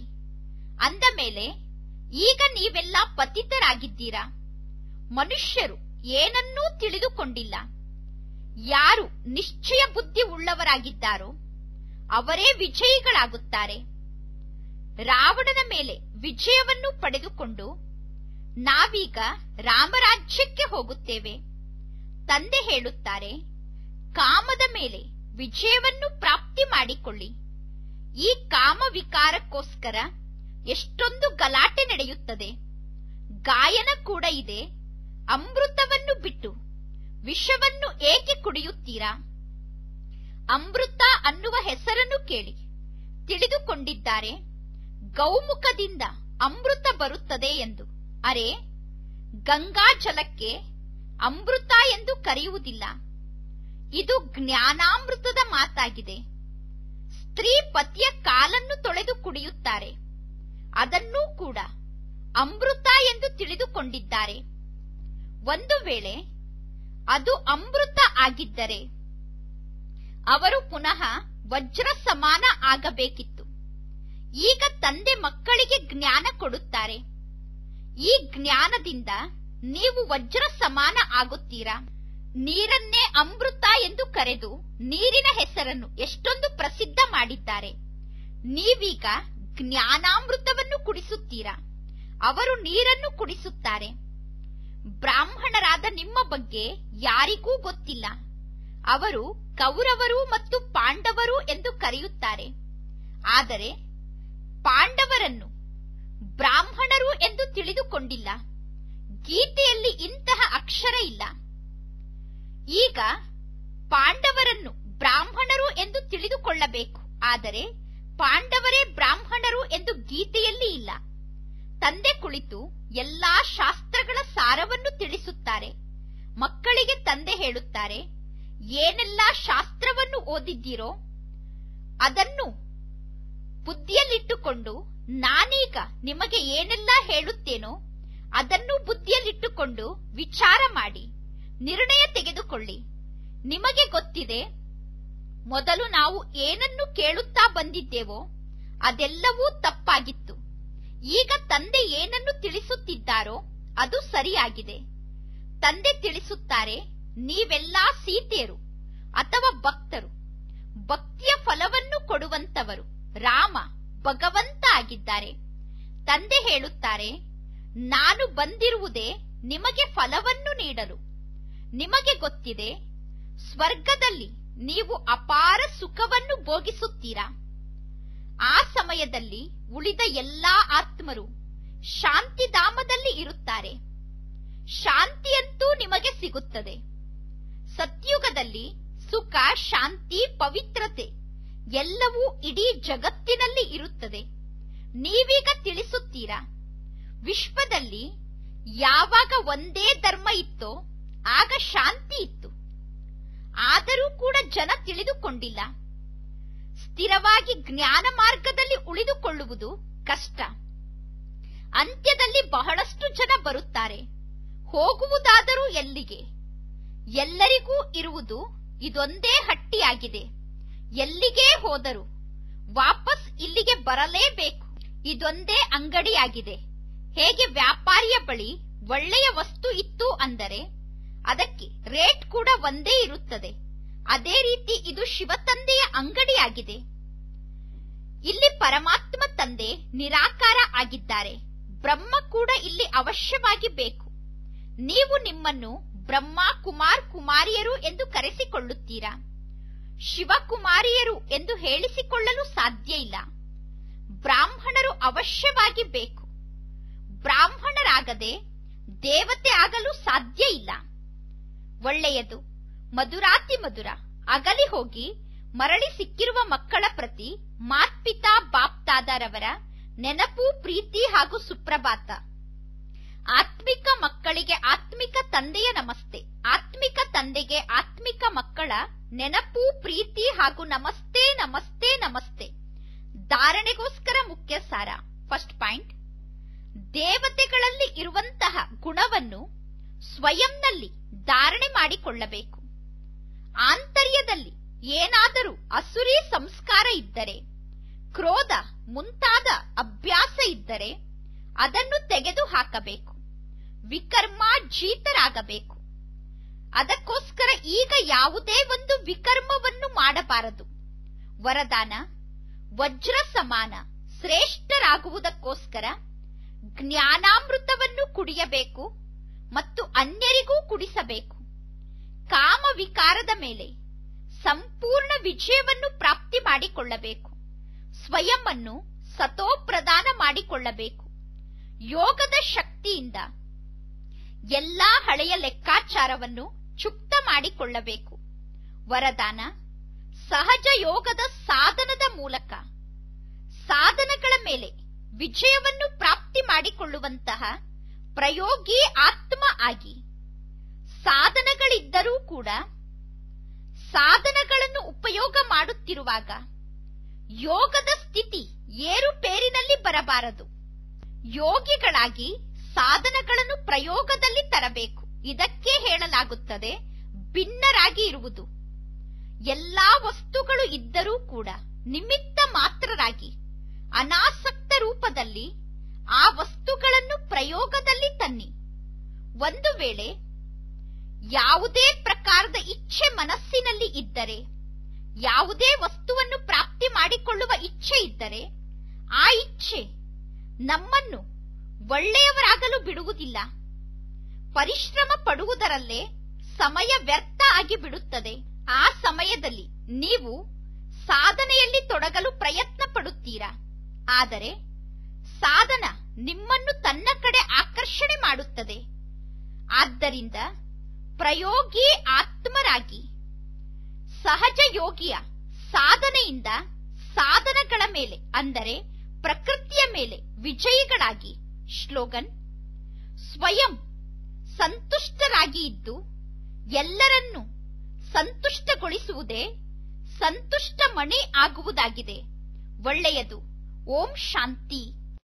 ಅಂದ ಮೇಲೆ ಈಗ ನೀವೆಲ್ಲ ಪತಿತರಾಗಿದ್ದೀರಾ. ಮನುಷ್ಯರು ಏನನ್ನೂ ತಿಳಿದುಕೊಂಡಿಲ್ಲ. ಯಾರು ನಿಶ್ಚಯ ಬುದ್ಧಿ ಉಳ್ಳವರಾಗಿದ್ದಾರೋ ಅವರೇ ವಿಜಯಿಗಳಾಗುತ್ತಾರೆ. ರಾವಣನ ಮೇಲೆ ವಿಜಯವನ್ನು ಪಡೆದುಕೊಂಡು ನಾವೀಗ ರಾಮರಾಜ್ಯಕ್ಕೆ ಹೋಗುತ್ತೇವೆ. ತಂದೆ ಹೇಳುತ್ತಾರೆ, ಕಾಮದ ಮೇಲೆ ವಿಜಯವನ್ನು ಪ್ರಾಪ್ತಿ ಮಾಡಿಕೊಳ್ಳಿ. ಈ ಕಾಮ ವಿಕಾರಕ್ಕೋಸ್ಕರ ಎಷ್ಟೊಂದು ಗಲಾಟೆ ನಡೆಯುತ್ತದೆ. ಗಾಯನ ಕೂಡ ಇದೆ. ಅಮೃತವನ್ನು ಬಿಟ್ಟು ವಿಷವನ್ನು ಏಕೆ ಕುಡಿಯುತ್ತೀರಾ? ಅಮೃತ ಅನ್ನುವ ಹೆಸರನ್ನು ಕೇಳಿ ತಿಳಿದುಕೊಂಡಿದ್ದಾರೆ ಗೌಮುಖದಿಂದ ಅಮೃತ ಬರುತ್ತದೆ ಎಂದು. ಅರೆ, ಗಂಗಾ ಜಲಕ್ಕೆ ಅಮೃತ ಎಂದು ಕರೆಯುವುದಿಲ್ಲ. ಇದು ಜ್ಞಾನಾಮೃತದ ಮಾತಾಗಿದೆ. ಸ್ತ್ರೀ ಪತಿಯ ಕಾಲನ್ನು ತೊಳೆದು ಕುಡಿಯುತ್ತಾರೆ, ಅದನ್ನೂ ಕೂಡ ಅಮೃತ ಎಂದು ತಿಳಿದುಕೊಂಡಿದ್ದಾರೆ. ಒಂದು ವೇಳೆ ಅದು ಅಮೃತ ಆಗಿದ್ದರೆ ಅವರು ಪುನಃ ವಜ್ರ ಸಮಾನ ಆಗಬೇಕಿತ್ತು. ಈಗ ತಂದೆ ಮಕ್ಕಳಿಗೆ ಜ್ಞಾನ ಕೊಡುತ್ತಾರೆ. ಈ ಜ್ಞಾನದಿಂದ ನೀವು ವಜ್ರ ಸಮಾನ ಆಗುತ್ತೀರಾ. ನೀರನ್ನೇ ಅಮೃತ ಎಂದು ಕರೆದು ನೀರಿನ ಹೆಸರನ್ನು ಎಷ್ಟೊಂದು ಪ್ರಸಿದ್ಧ ಮಾಡಿದ್ದಾರೆ. ನೀವೀಗ ಜ್ಞಾನಾಮೃತವನ್ನು ಕುಡಿಸುತ್ತೀರಾ, ಅವರು ನೀರನ್ನು ಕುಡಿಸುತ್ತಾರೆ. ಬ್ರಾಹ್ಮಣರಾದ ನಿಮ್ಮ ಬಗ್ಗೆ ಯಾರಿಗೂ ಗೊತ್ತಿಲ್ಲ. ಅವರು ಕೌರವರು ಮತ್ತು ಪಾಂಡವರು ಎಂದು ಕರೆಯುತ್ತಾರೆ. ಆದರೆ ಪಾಂಡವರನ್ನು ಬ್ರಾಹ್ಮಣರು ಎಂದು ತಿಳಿದುಕೊಂಡಿಲ್ಲ. ಗೀತೆಯಲ್ಲಿ ಇಂತಹ ಅಕ್ಷರ ಇಲ್ಲ. ಈಗ ಪಾಂಡವರನ್ನು ಬ್ರಾಹ್ಮಣರು ಎಂದು ತಿಳಿದುಕೊಳ್ಳಬೇಕು. ಆದರೆ ಪಾಂಡವರೇ ಬ್ರಾಹ್ಮಣರು ಎಂದು ಗೀತೆಯಲ್ಲಿ ಇಲ್ಲ. ತಂದೆ ಕುಳಿತು ಎಲ್ಲಾ ಶಾಸ್ತ್ರಗಳ ಸಾರವನ್ನು ತಿಳಿಸುತ್ತಾರೆ. ಮಕ್ಕಳಿಗೆ ತಂದೆ ಹೇಳುತ್ತಾರೆ, ಏನೆಲ್ಲಾ ಶಾಸ್ತ್ರವನ್ನು ಓದಿದ್ದೀರೋ ಅದನ್ನು ಬುದ್ಧಿಯಲ್ಲಿಟ್ಟುಕೊಂಡು ನಾನೀಗ ನಿಮಗೆ ಏನೆಲ್ಲ ಹೇಳುತ್ತೇನೋ ಅದನ್ನು ಬುದ್ಧಿಯಲ್ಲಿಟ್ಟುಕೊಂಡು ವಿಚಾರ ಮಾಡಿ ನಿರ್ಣಯ ತೆಗೆದುಕೊಳ್ಳಿ. ನಿಮಗೆ ಗೊತ್ತಿದೆ, ಮೊದಲು ನಾವು ಏನನ್ನು ಕೇಳುತ್ತಾ ಬಂದಿದ್ದೇವೋ ಅದೆಲ್ಲವೂ ತಪ್ಪಾಗಿತ್ತು. ಈಗ ತಂದೆ ಏನನ್ನು ತಿಳಿಸುತ್ತಿದ್ದಾರೋ ಅದು ಸರಿಯಾಗಿದೆ. ತಂದೆ ತಿಳಿಸುತ್ತಾರೆ, ನೀವೆಲ್ಲಾ ಸೀತೆಯರು ಅಥವಾ ಭಕ್ತರು, ಭಕ್ತಿಯ ಫಲವನ್ನು ಕೊಡುವಂತವರು. ರಾಮ ಭಗವಂತ ಆಗಿದ್ದಾರೆ. ತಂದೆ ಹೇಳುತ್ತಾರೆ, ನಾನು ಬಂದಿರುವುದೇ ನಿಮಗೆ ಫಲವನ್ನು ನೀಡಲು. ನಿಮಗೆ ಗೊತ್ತಿದೆ, ಸ್ವರ್ಗದಲ್ಲಿ ನೀವು ಅಪಾರ ಸುಖವನ್ನು ಭೋಗಿಸುತ್ತೀರಾ. ಆ ಸಮಯದಲ್ಲಿ ಉಳಿದ ಎಲ್ಲಾ ಆತ್ಮರು ಶಾಂತಿಧಾಮದಲ್ಲಿ ಇರುತ್ತಾರೆ. ಶಾಂತಿಯಂತೂ ನಿಮಗೆ ಸಿಗುತ್ತದೆ. ಸತ್ಯುಗದಲ್ಲಿ ಸುಖ, ಶಾಂತಿ, ಪವಿತ್ರತೆ ಎಲ್ಲವೂ ಇಡೀ ಜಗತ್ತಿನಲ್ಲಿ ಇರುತ್ತದೆ. ನೀವೀಗ ತಿಳಿಸುತ್ತೀರಾ, ವಿಶ್ವದಲ್ಲಿ ಯಾವಾಗ ಒಂದೇ ಧರ್ಮ ಇತ್ತೋ ಆಗ ಶಾಂತಿ ಇತ್ತು. ಆದರೂ ಕೂಡ ಜನ ತಿಳಿದುಕೊಂಡಿಲ್ಲ. ಸ್ಥಿರವಾಗಿ ಜ್ಞಾನ ಮಾರ್ಗದಲ್ಲಿ ಉಳಿದುಕೊಳ್ಳುವುದು ಕಷ್ಟ. ಅಂತ್ಯದಲ್ಲಿ ಬಹಳಷ್ಟು ಜನ ಬರುತ್ತಾರೆ. ಹೋಗುವುದಾದರೂ ಎಲ್ಲಿಗೆ? ಎಲ್ಲರಿಗೂ ಇರುವುದು ಇದೊಂದೇ ಹಟ್ಟಿಯಾಗಿದೆ. ಎಲ್ಲಿಗೇ ಹೋದರೂ ವಾಪಸ್ ಇಲ್ಲಿಗೆ ಬರಲೇಬೇಕು. ಇದೊಂದೇ ಅಂಗಡಿಯಾಗಿದೆ. ಹೇಗೆ ವ್ಯಾಪಾರಿಯ ಬಳಿ ಒಳ್ಳೆಯ ವಸ್ತು ಇತ್ತು ಅಂದರೆ ಅದಕ್ಕೆ ರೇಟ್ ಕೂಡ ಒಂದೇ ಇರುತ್ತದೆ. ಅದೇ ರೀತಿ ಇದು ಶಿವತಂದೆಯ ಅಂಗಡಿಯಾಗಿದೆ. ಇಲ್ಲಿ ಪರಮಾತ್ಮ ತಂದೆ ನಿರಾಕಾರ ಆಗಿದ್ದಾರೆ. ಬ್ರಹ್ಮ ಕೂಡ ಇಲ್ಲಿ ಅವಶ್ಯವಾಗಿ ಬೇಕು. ನೀವು ನಿಮ್ಮನ್ನು ಬ್ರಹ್ಮ ಕುಮಾರ್ ಕುಮಾರಿಯರು ಎಂದು ಕರೆಸಿಕೊಳ್ಳುತ್ತೀರಾ. ಶಿವಕುಮಾರಿಯರು ಎಂದು ಹೇಳಿಸಿಕೊಳ್ಳಲು ಸಾಧ್ಯ ಇಲ್ಲ. ಬ್ರಾಹ್ಮಣರು ಅವಶ್ಯವಾಗಿ ಬೇಕು. ಬ್ರಾಹ್ಮಣರಾಗದೆ ದೇವತೆ ಆಗಲು ಸಾಧ್ಯ ಇಲ್ಲ. ಒಳ್ಳೆಯದು, ಮಧುರಾತಿ ಮಧುರ. ಅಗಲಿ ಹೋಗಿ ಮರಳಿ ಸಿಕ್ಕಿರುವ ಮಕ್ಕಳ ಪ್ರತಿ ಮಾತ್ಪಿತಾ ಬಾಪ್ತಾದರವರ ನೆನಪು, ಪ್ರೀತಿ ಹಾಗೂ ಸುಪ್ರಭಾತ. ಆತ್ಮಿಕ ಮಕ್ಕಳಿಗೆ ಆತ್ಮಿಕ ತಂದೆಯ ನಮಸ್ತೆ. ಆತ್ಮಿಕ ತಂದೆಗೆ ಆತ್ಮಿಕ ಮಕ್ಕಳ ನೆನಪು, ಪ್ರೀತಿ ಹಾಗೂ ನಮಸ್ತೆ ನಮಸ್ತೆ ನಮಸ್ತೆ. ಧಾರಣೆಗೋಸ್ಕರ ಮುಖ್ಯ ಸಾರ. ಫಸ್ಟ್ ಪಾಯಿಂಟ್, ದೇವತೆಗಳಲ್ಲಿ ಇರುವಂತಹ ಗುಣವನ್ನು ಸ್ವಯಂನಲ್ಲಿ ಧಾರಣೆ ಮಾಡಿಕೊಳ್ಳಬೇಕು. ಆಂತರ್ಯದಲ್ಲಿ ಏನಾದರೂ ಅಸುರಿ ಸಂಸ್ಕಾರ ಇದ್ದರೆ, ಕ್ರೋಧ ಮುಂತಾದ ಅಭ್ಯಾಸ ಇದ್ದರೆ ಅದನ್ನು ತೆಗೆದು ಹಾಕಬೇಕು. ವಿಕರ್ಮಾಜೀತರಾಗಬೇಕು. ಅದಕ್ಕೋಸ್ಕರ ಈಗ ಯಾವುದೇ ಒಂದು ವಿಕರ್ಮವನ್ನು ಮಾಡಬಾರದು. ವರದಾನ, ವಜ್ರ ಸಮಾನ ಶ್ರೇಷ್ಠರಾಗುವುದಕ್ಕೋಸ್ಕರ ಜ್ಞಾನಾಮೃತವನ್ನು ಕುಡಿಯಬೇಕು ಮತ್ತು ಅನ್ಯರಿಗೂ ಕುಡಿಸಬೇಕು. ಕಾಮ ವಿಕಾರದ ಮೇಲೆ ಸಂಪೂರ್ಣ ವಿಜಯವನ್ನು ಪ್ರಾಪ್ತಿ ಮಾಡಿಕೊಳ್ಳಬೇಕು. ಸ್ವಯಂ ಅನ್ನು ಸತೋಪ್ರದಾನ ಮಾಡಿಕೊಳ್ಳಬೇಕು. ಯೋಗದ ಶಕ್ತಿಯಿಂದ ಎಲ್ಲಾ ಹಳೆಯ ಲೆಕ್ಕಾಚಾರವನ್ನು ಚುಕ್ತ ಮಾಡಿಕೊಳ್ಳಬೇಕು. ವರದಾನ: ಸಹಜ ಯೋಗದ ಸಾಧನದ ಮೂಲಕ ಸಾಧನಗಳ ಮೇಲೆ ವಿಜಯವನ್ನು ಪ್ರಾಪ್ತಿ ಮಾಡಿಕೊಳ್ಳುವಂತಹ ಪ್ರಯೋಗಿ ಆತ್ಮ ಆಗಿ, ಸಾಧನಗಳಿದ್ದರೂ ಕೂಡ ಸಾಧನಗಳನ್ನು ಉಪಯೋಗ ಮಾಡುತ್ತಿರುವಾಗ ಯೋಗದ ಸ್ಥಿತಿ ಏರುಪೇರಿನಲ್ಲಿ ಬರಬಾರದು. ಯೋಗಿಗಳಾಗಿ ಸಾಧನಗಳನ್ನು ಪ್ರಯೋಗದಲ್ಲಿ ತರಬೇಕು. ಇದಕ್ಕೆ ಹೇಳಲಾಗುತ್ತದೆ ಭಿನ್ನರಾಗಿ ಇರುವುದು. ಎಲ್ಲಾ ವಸ್ತುಗಳು ಇದ್ದರೂ ಕೂಡ ನಿಮಿತ್ತ ಮಾತ್ರರಾಗಿ ಅನಾಸಕ್ತ ರೂಪದಲ್ಲಿ ಆ ವಸ್ತುಗಳನ್ನು ಪ್ರಯೋಗದಲ್ಲಿ ತನ್ನಿ. ಒಂದು ವೇಳೆ ಯಾವುದೇ ಪ್ರಕಾರದ ಇಚ್ಛೆ ಮನಸ್ಸಿನಲ್ಲಿ ಇದ್ದರೆ, ಯಾವುದೇ ವಸ್ತುವನ್ನು ಪ್ರಾಪ್ತಿ ಮಾಡಿಕೊಳ್ಳುವ ಇಚ್ಛೆ ಇದ್ದರೆ, ಆ ಇಚ್ಛೆ ನಮ್ಮನ್ನು ಒಳ್ಳೆಯವರಾಗಲು ಬಿಡುವುದಿಲ್ಲ. ಪರಿಶ್ರಮ ಪಡುವುದರಲ್ಲೇ ಸಮಯ ವ್ಯರ್ಥ ಆಗಿ ಬಿಡುತ್ತದೆ. ಆ ಸಮಯದಲ್ಲಿ ನೀವು ಸಾಧನೆಯಲ್ಲಿ ತೊಡಗಲು ಪ್ರಯತ್ನ ಪಡುತ್ತೀರಾ. ಆದರೆ ಸಾಧನ ನಿಮ್ಮನ್ನು ತನ್ನ ಕಡೆ ಆಕರ್ಷಣೆ ಮಾಡುತ್ತದೆ. ಆದ್ದರಿಂದ ಪ್ರಯೋಗಿ ಆತ್ಮರಾಗಿ ಸಹಜ ಯೋಗಿಯ ಸಾಧನೆಯಿಂದ ಸಾಧನಗಳ ಮೇಲೆ, ಅಂದರೆ ಪ್ರಕೃತಿಯ ಮೇಲೆ ವಿಜಯಿಗಳಾಗಿ. ಶ್ಲೋಗನ್: ಸ್ವಯಂ ಸಂತುಷ್ಟರಾಗಿ ಇದ್ದು ಎಲ್ಲರನ್ನೂ ಸಂತುಷ್ಟಗೊಳಿಸುವುದೇ ಸಂತುಷ್ಟ ಮಣಿ ಆಗುವುದಾಗಿದೆ. ಒಳ್ಳೆಯದು. ಓಂ ಶಾಂತಿ.